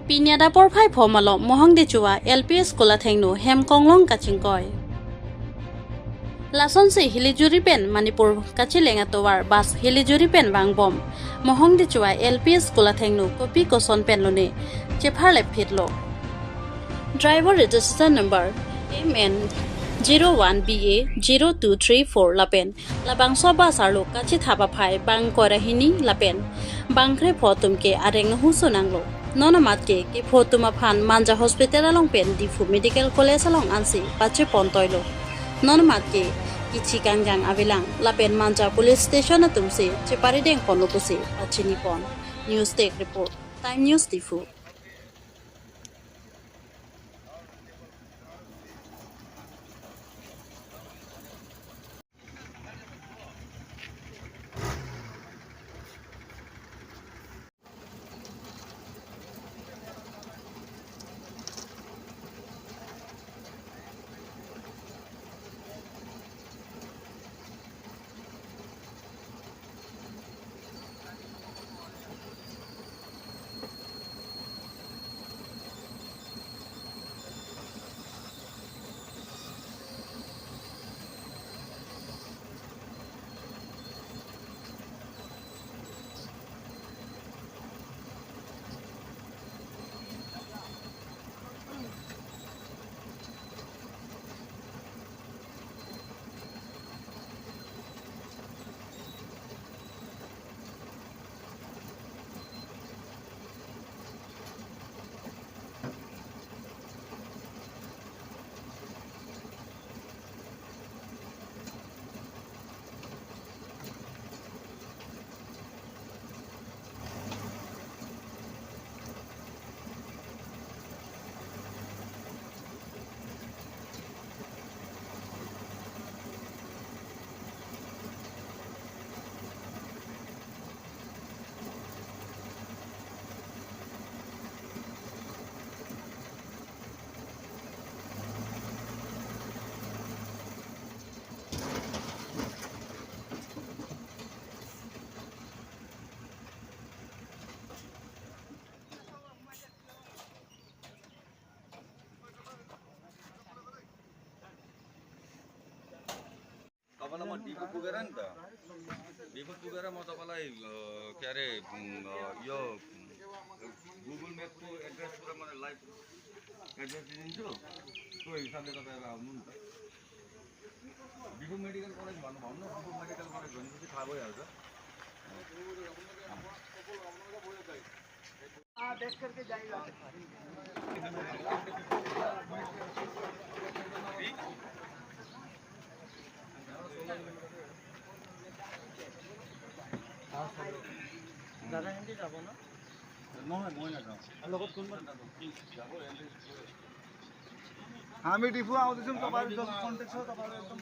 Pinyada porphai phomalo mohangde chuwa LPS skola thengnu hemkonglong kachingkoi. Lason se hilijuri pen Manipur kachilenga towar bas hilijuri pen bangbom mohangde chuwa LPS skola thengnu kopi koson pen lone chepharle phitlo. Driver registration number MN 01BA 0234 lapen labang soba sarlo kachi thaba phai bang korahini lapen bangkre photumke areng huso nanglo nona matke ke photuma phan manja hospital along pen difu medical college along ansi pache pontoilo nona matke kichi kangjang avilang lapen manja police station atumse chepari deng ponopuse pache nipon news take report time news difu. तपाईँलाई म depot पुगेर नि त depot पुगेर म तपाईँलाई के अरे यो गुगल म्यापको एड्रेस पुरा मलाई लाइभ एड्रेस दिन्छु त्यो हिसाबले तपाईँहरू आउनु नि त डिपो मेडिकल कलेज भन्नु डिपो मेडिकल कलेज भनेपछि थाहा भइहाल्छ देख करके जाइए দাদা হিন্দি যাব না নহয় মই নাযাওঁ লগত কোনোবা যাব हामी डिफू आउँदैछौँ तपाईँहरू जब कन्ट्याक्ट छ तपाईँहरू एकदम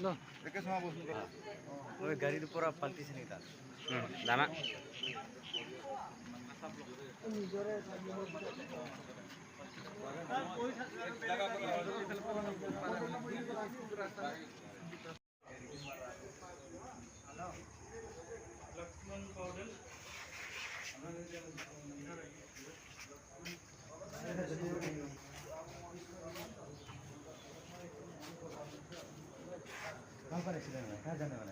ल एकैसँग बस्नु पर्छ गाडी त पुरा फाल्टी छ नि त दाना कहाँ पर एक्सीडेंट हुआ कहाँ जाने वाला